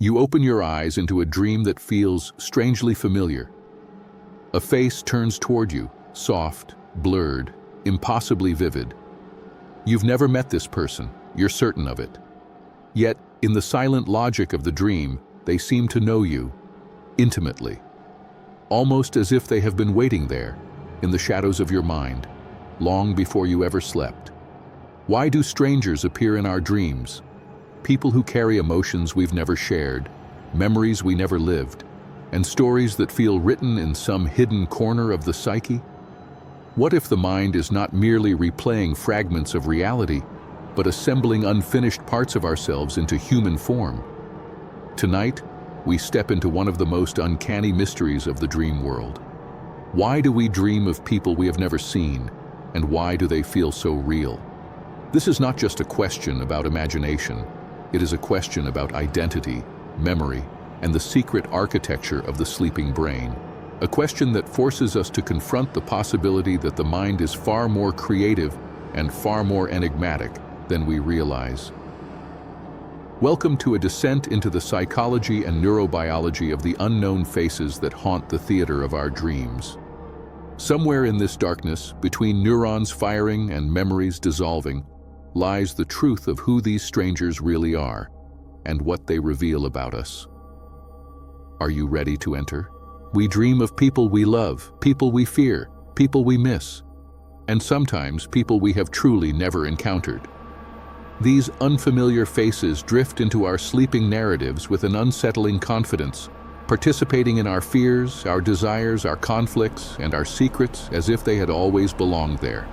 You open your eyes into a dream that feels strangely familiar. A face turns toward you, soft, blurred, impossibly vivid. You've never met this person, you're certain of it. Yet, in the silent logic of the dream, they seem to know you, intimately. Almost as if they have been waiting there, in the shadows of your mind, long before you ever slept. Why do strangers appear in our dreams? People who carry emotions we've never shared, memories we never lived, and stories that feel written in some hidden corner of the psyche? What if the mind is not merely replaying fragments of reality, but assembling unfinished parts of ourselves into human form? Tonight, we step into one of the most uncanny mysteries of the dream world. Why do we dream of people we have never seen, and why do they feel so real? This is not just a question about imagination. It is a question about identity, memory, and the secret architecture of the sleeping brain. A question that forces us to confront the possibility that the mind is far more creative and far more enigmatic than we realize. Welcome to a descent into the psychology and neurobiology of the unknown faces that haunt the theater of our dreams. Somewhere in this darkness, between neurons firing and memories dissolving, lies the truth of who these strangers really are and what they reveal about us. Are you ready to enter? We dream of people we love, people we fear, people we miss, and sometimes people we have truly never encountered. These unfamiliar faces drift into our sleeping narratives with an unsettling confidence, participating in our fears, our desires, our conflicts, and our secrets as if they had always belonged there.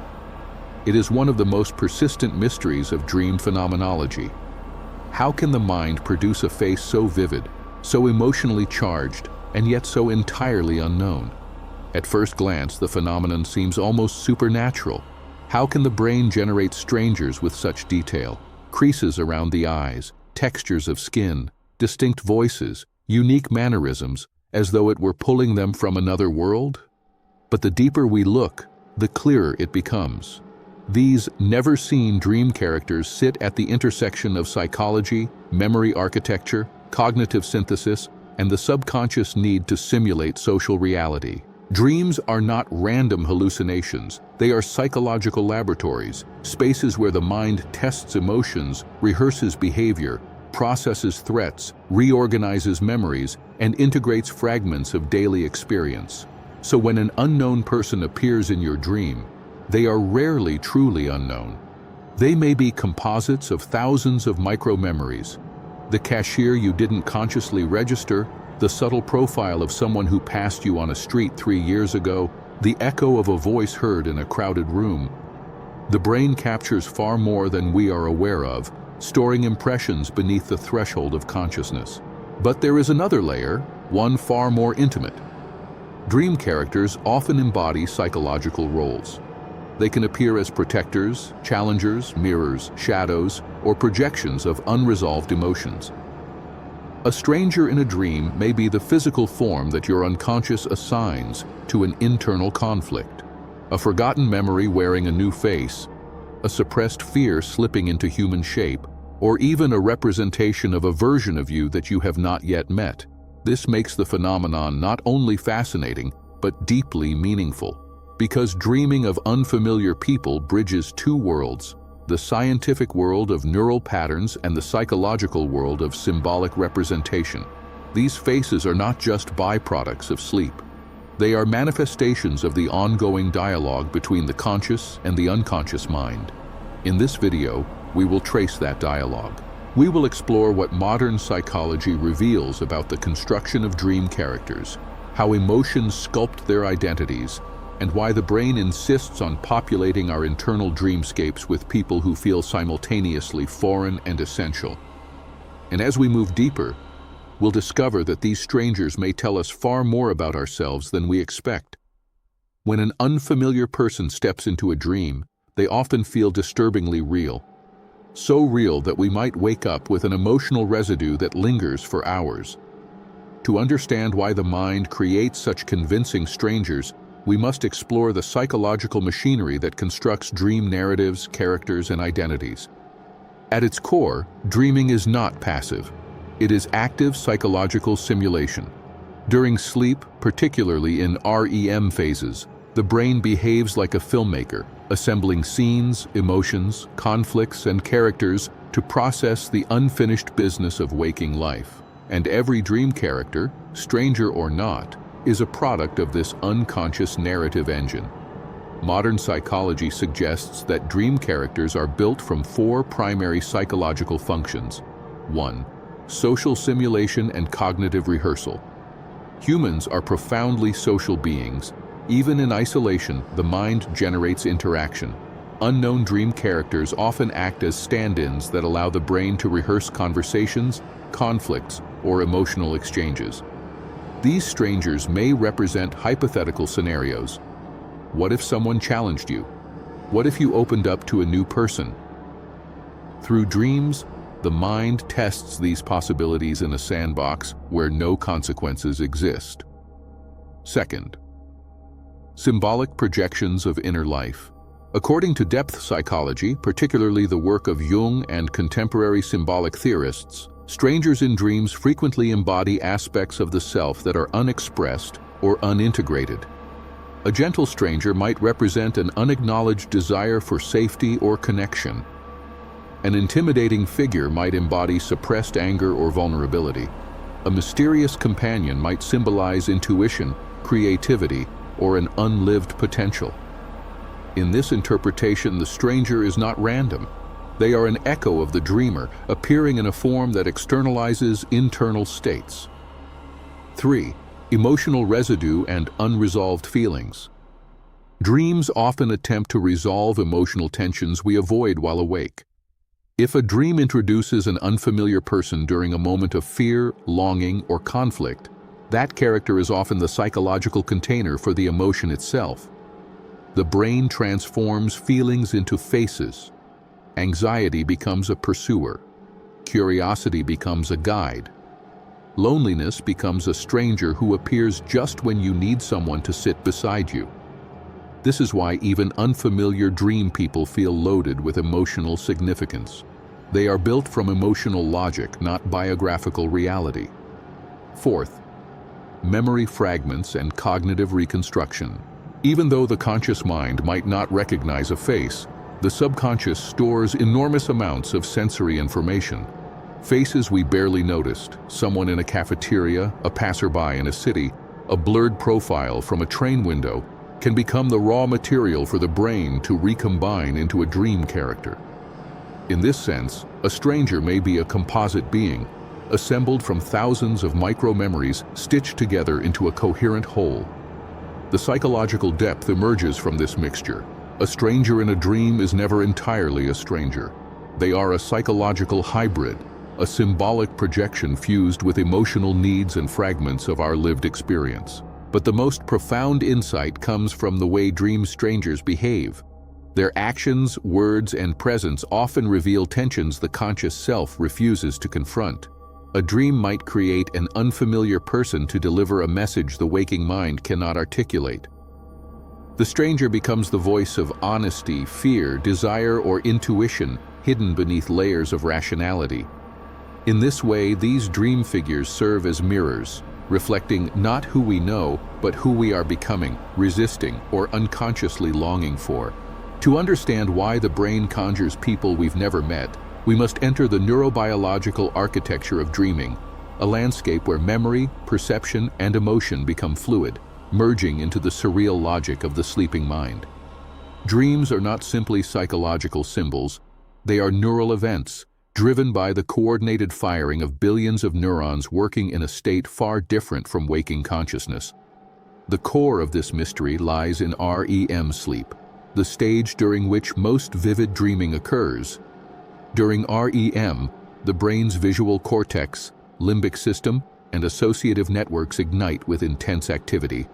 It is one of the most persistent mysteries of dream phenomenology. How can the mind produce a face so vivid, so emotionally charged, and yet so entirely unknown? At first glance, the phenomenon seems almost supernatural. How can the brain generate strangers with such detail? Creases around the eyes, textures of skin, distinct voices, unique mannerisms, as though it were pulling them from another world? But the deeper we look, the clearer it becomes. These never-seen dream characters sit at the intersection of psychology, memory architecture, cognitive synthesis, and the subconscious need to simulate social reality. Dreams are not random hallucinations. They are psychological laboratories, spaces where the mind tests emotions, rehearses behavior, processes threats, reorganizes memories, and integrates fragments of daily experience. So when an unknown person appears in your dream, they are rarely truly unknown. They may be composites of thousands of micro-memories. The cashier you didn't consciously register, the subtle profile of someone who passed you on a street 3 years ago, the echo of a voice heard in a crowded room. The brain captures far more than we are aware of, storing impressions beneath the threshold of consciousness. But there is another layer, one far more intimate. Dream characters often embody psychological roles. They can appear as protectors, challengers, mirrors, shadows, or projections of unresolved emotions. A stranger in a dream may be the physical form that your unconscious assigns to an internal conflict, a forgotten memory wearing a new face, a suppressed fear slipping into human shape, or even a representation of a version of you that you have not yet met. This makes the phenomenon not only fascinating, but deeply meaningful. Because dreaming of unfamiliar people bridges two worlds, the scientific world of neural patterns and the psychological world of symbolic representation. These faces are not just byproducts of sleep. They are manifestations of the ongoing dialogue between the conscious and the unconscious mind. In this video, we will trace that dialogue. We will explore what modern psychology reveals about the construction of dream characters, how emotions sculpt their identities, and why the brain insists on populating our internal dreamscapes with people who feel simultaneously foreign and essential. And as we move deeper, we'll discover that these strangers may tell us far more about ourselves than we expect. When an unfamiliar person steps into a dream, they often feel disturbingly real. So real that we might wake up with an emotional residue that lingers for hours. To understand why the mind creates such convincing strangers, we must explore the psychological machinery that constructs dream narratives, characters, and identities. At its core, dreaming is not passive. It is active psychological simulation. During sleep, particularly in REM phases, the brain behaves like a filmmaker, assembling scenes, emotions, conflicts, and characters to process the unfinished business of waking life. And every dream character, stranger or not, is a product of this unconscious narrative engine. Modern psychology suggests that dream characters are built from four primary psychological functions. 1. Social simulation and cognitive rehearsal. Humans are profoundly social beings. Even in isolation, the mind generates interaction. Unknown dream characters often act as stand-ins that allow the brain to rehearse conversations, conflicts, or emotional exchanges. These strangers may represent hypothetical scenarios. What if someone challenged you? What if you opened up to a new person? Through dreams, the mind tests these possibilities in a sandbox where no consequences exist. Second, symbolic projections of inner life. According to depth psychology, particularly the work of Jung and contemporary symbolic theorists, strangers in dreams frequently embody aspects of the self that are unexpressed or unintegrated. A gentle stranger might represent an unacknowledged desire for safety or connection. An intimidating figure might embody suppressed anger or vulnerability. A mysterious companion might symbolize intuition, creativity, or an unlived potential. In this interpretation, the stranger is not random. They are an echo of the dreamer, appearing in a form that externalizes internal states. 3. Emotional residue and unresolved feelings. Dreams often attempt to resolve emotional tensions we avoid while awake. If a dream introduces an unfamiliar person during a moment of fear, longing, or conflict, that character is often the psychological container for the emotion itself. The brain transforms feelings into faces. Anxiety becomes a pursuer. Curiosity becomes a guide. Loneliness becomes a stranger who appears just when you need someone to sit beside you. This is why even unfamiliar dream people feel loaded with emotional significance. They are built from emotional logic, not biographical reality. Fourth, memory fragments and cognitive reconstruction. Even though the conscious mind might not recognize a face, the subconscious stores enormous amounts of sensory information. Faces we barely noticed, someone in a cafeteria, a passerby in a city, a blurred profile from a train window, can become the raw material for the brain to recombine into a dream character. In this sense, a stranger may be a composite being, assembled from thousands of micro-memories stitched together into a coherent whole. The psychological depth emerges from this mixture. A stranger in a dream is never entirely a stranger. They are a psychological hybrid, a symbolic projection fused with emotional needs and fragments of our lived experience. But the most profound insight comes from the way dream strangers behave. Their actions, words, and presence often reveal tensions the conscious self refuses to confront. A dream might create an unfamiliar person to deliver a message the waking mind cannot articulate. The stranger becomes the voice of honesty, fear, desire, or intuition hidden beneath layers of rationality. In this way, these dream figures serve as mirrors, reflecting not who we know, but who we are becoming, resisting, or unconsciously longing for. To understand why the brain conjures people we've never met, we must enter the neurobiological architecture of dreaming, a landscape where memory, perception, and emotion become fluid, merging into the surreal logic of the sleeping mind. Dreams are not simply psychological symbols, they are neural events, driven by the coordinated firing of billions of neurons working in a state far different from waking consciousness. The core of this mystery lies in REM sleep, the stage during which most vivid dreaming occurs. During REM, the brain's visual cortex, limbic system, and associative networks ignite with intense activity,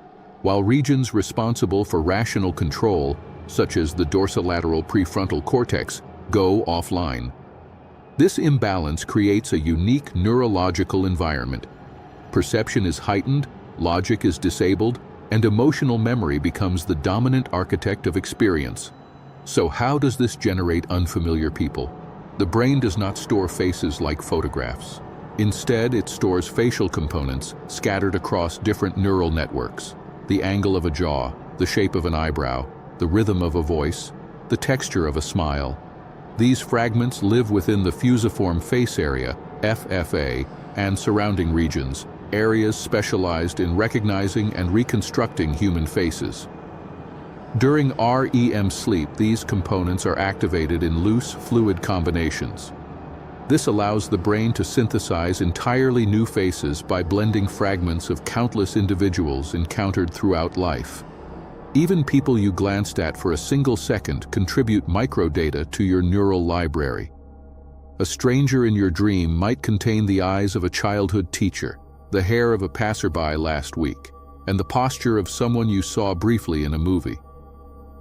while regions responsible for rational control, such as the dorsolateral prefrontal cortex, go offline. This imbalance creates a unique neurological environment. Perception is heightened, logic is disabled, and emotional memory becomes the dominant architect of experience. So how does this generate unfamiliar people? The brain does not store faces like photographs. Instead, it stores facial components scattered across different neural networks: the angle of a jaw, the shape of an eyebrow, the rhythm of a voice, the texture of a smile. These fragments live within the fusiform face area, FFA, and surrounding regions, areas specialized in recognizing and reconstructing human faces. During REM sleep, these components are activated in loose fluid combinations. This allows the brain to synthesize entirely new faces by blending fragments of countless individuals encountered throughout life. Even people you glanced at for a single second contribute microdata to your neural library. A stranger in your dream might contain the eyes of a childhood teacher, the hair of a passerby last week, and the posture of someone you saw briefly in a movie.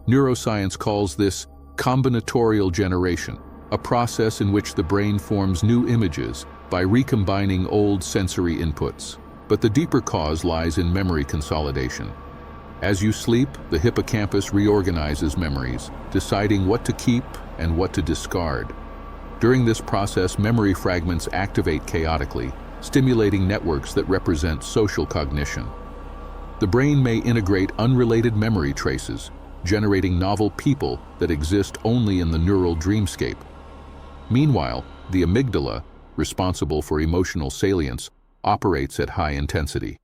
Neuroscience calls this combinatorial generation, a process in which the brain forms new images by recombining old sensory inputs. But the deeper cause lies in memory consolidation. As you sleep, the hippocampus reorganizes memories, deciding what to keep and what to discard. During this process, memory fragments activate chaotically, stimulating networks that represent social cognition. The brain may integrate unrelated memory traces, generating novel people that exist only in the neural dreamscape. Meanwhile, the amygdala, responsible for emotional salience, operates at high intensity.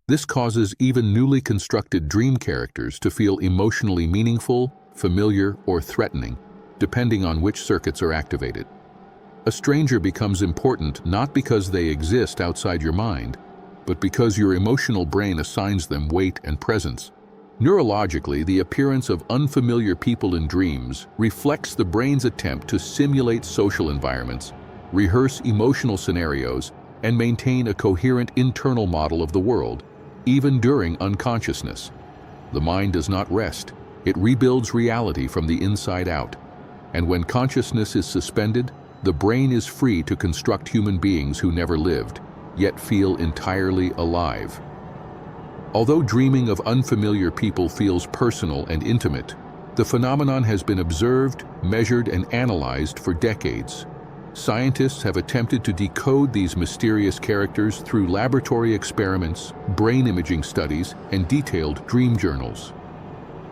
This causes even newly constructed dream characters to feel emotionally meaningful, familiar, or threatening, depending on which circuits are activated. A stranger becomes important not because they exist outside your mind, but because your emotional brain assigns them weight and presence. Neurologically, the appearance of unfamiliar people in dreams reflects the brain's attempt to simulate social environments, rehearse emotional scenarios, and maintain a coherent internal model of the world, even during unconsciousness. The mind does not rest. It rebuilds reality from the inside out. And when consciousness is suspended, the brain is free to construct human beings who never lived, yet feel entirely alive. Although dreaming of unfamiliar people feels personal and intimate, the phenomenon has been observed, measured, and analyzed for decades. Scientists have attempted to decode these mysterious characters through laboratory experiments, brain imaging studies, and detailed dream journals.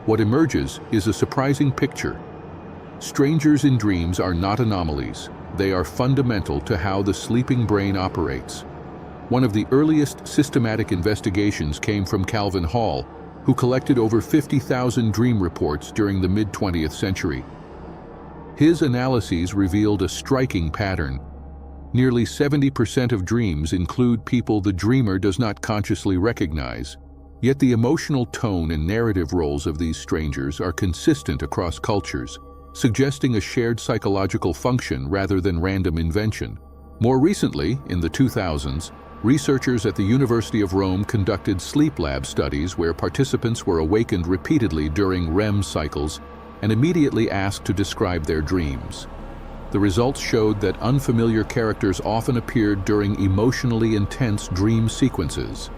What emerges is a surprising picture. Strangers in dreams are not anomalies. They are fundamental to how the sleeping brain operates. One of the earliest systematic investigations came from Calvin Hall, who collected over 50,000 dream reports during the mid-20th century. His analyses revealed a striking pattern. Nearly 70% of dreams include people the dreamer does not consciously recognize, yet the emotional tone and narrative roles of these strangers are consistent across cultures, suggesting a shared psychological function rather than random invention. More recently, in the 2000s, researchers at the University of Rome conducted sleep lab studies where participants were awakened repeatedly during REM cycles and immediately asked to describe their dreams. The results showed that unfamiliar characters often appeared during emotionally intense dream sequences.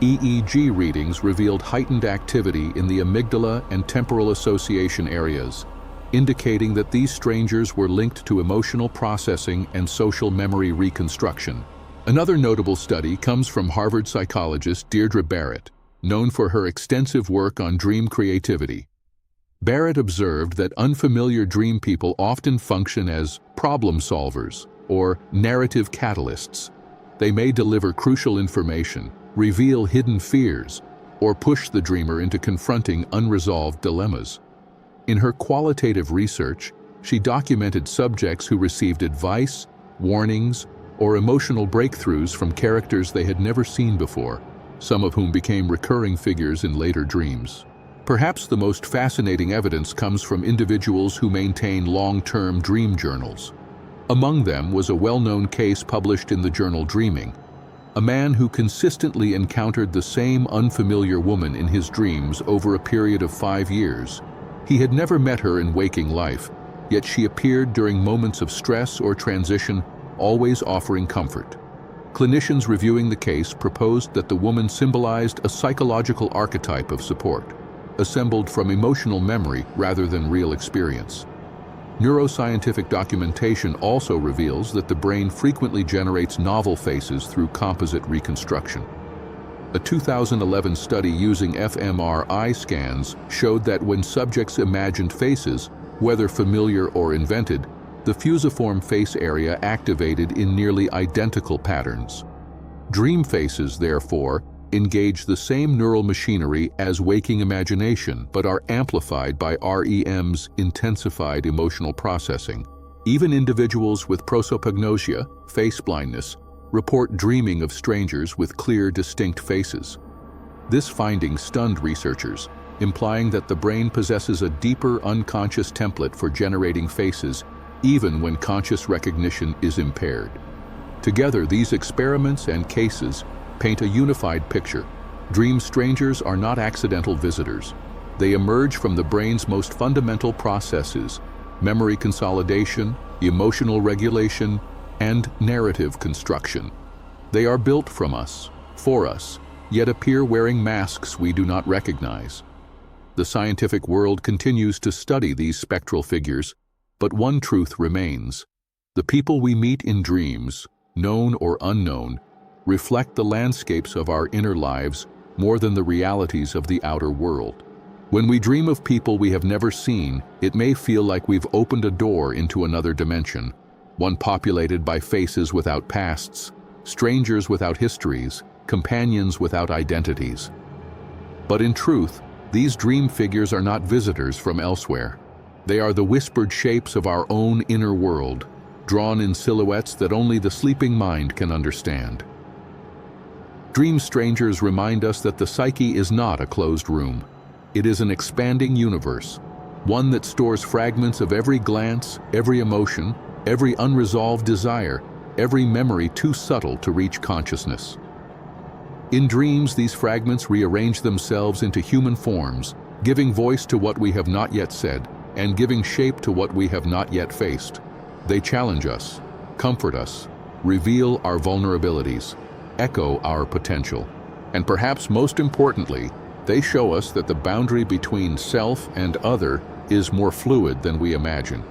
EEG readings revealed heightened activity in the amygdala and temporal association areas, indicating that these strangers were linked to emotional processing and social memory reconstruction. Another notable study comes from Harvard psychologist Deirdre Barrett, known for her extensive work on dream creativity. Barrett observed that unfamiliar dream people often function as problem solvers or narrative catalysts. They may deliver crucial information, reveal hidden fears, or push the dreamer into confronting unresolved dilemmas. In her qualitative research, she documented subjects who received advice, warnings, or emotional breakthroughs from characters they had never seen before, some of whom became recurring figures in later dreams. Perhaps the most fascinating evidence comes from individuals who maintain long-term dream journals. Among them was a well-known case published in the journal Dreaming, a man who consistently encountered the same unfamiliar woman in his dreams over a period of 5 years. He had never met her in waking life, yet she appeared during moments of stress or transition, always offering comfort. Clinicians reviewing the case proposed that the woman symbolized a psychological archetype of support, assembled from emotional memory rather than real experience. Neuroscientific documentation also reveals that the brain frequently generates novel faces through composite reconstruction. A 2011 study using fMRI scans showed that when subjects imagined faces, whether familiar or invented, the fusiform face area activated in nearly identical patterns. Dream faces, therefore, engage the same neural machinery as waking imagination, but are amplified by REM's intensified emotional processing. Even individuals with prosopagnosia, face blindness, report dreaming of strangers with clear, distinct faces. This finding stunned researchers, implying that the brain possesses a deeper, unconscious template for generating faces, even when conscious recognition is impaired. Together, these experiments and cases paint a unified picture. Dream strangers are not accidental visitors. They emerge from the brain's most fundamental processes: memory consolidation, emotional regulation, and narrative construction. They are built from us, for us, yet appear wearing masks we do not recognize. The scientific world continues to study these spectral figures, but one truth remains. The people we meet in dreams, known or unknown, reflect the landscapes of our inner lives more than the realities of the outer world. When we dream of people we have never seen, it may feel like we've opened a door into another dimension, one populated by faces without pasts, strangers without histories, companions without identities. But in truth, these dream figures are not visitors from elsewhere. They are the whispered shapes of our own inner world, drawn in silhouettes that only the sleeping mind can understand. Dream strangers remind us that the psyche is not a closed room. It is an expanding universe, one that stores fragments of every glance, every emotion, every unresolved desire, every memory too subtle to reach consciousness. In dreams, these fragments rearrange themselves into human forms, giving voice to what we have not yet said, and giving shape to what we have not yet faced. They challenge us, comfort us, reveal our vulnerabilities, echo our potential, and perhaps most importantly, they show us that the boundary between self and other is more fluid than we imagine.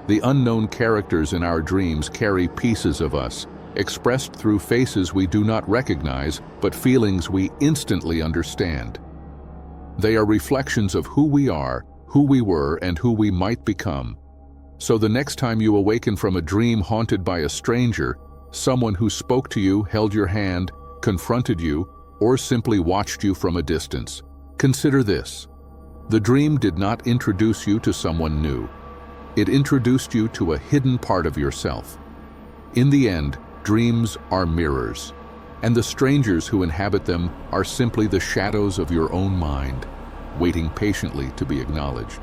The unknown characters in our dreams carry pieces of us, expressed through faces we do not recognize, but feelings we instantly understand. They are reflections of who we are, who we were, and who we might become. So the next time you awaken from a dream haunted by a stranger, someone who spoke to you, held your hand, confronted you, or simply watched you from a distance, consider this. The dream did not introduce you to someone new. It introduced you to a hidden part of yourself. In the end, dreams are mirrors, and the strangers who inhabit them are simply the shadows of your own mind, waiting patiently to be acknowledged.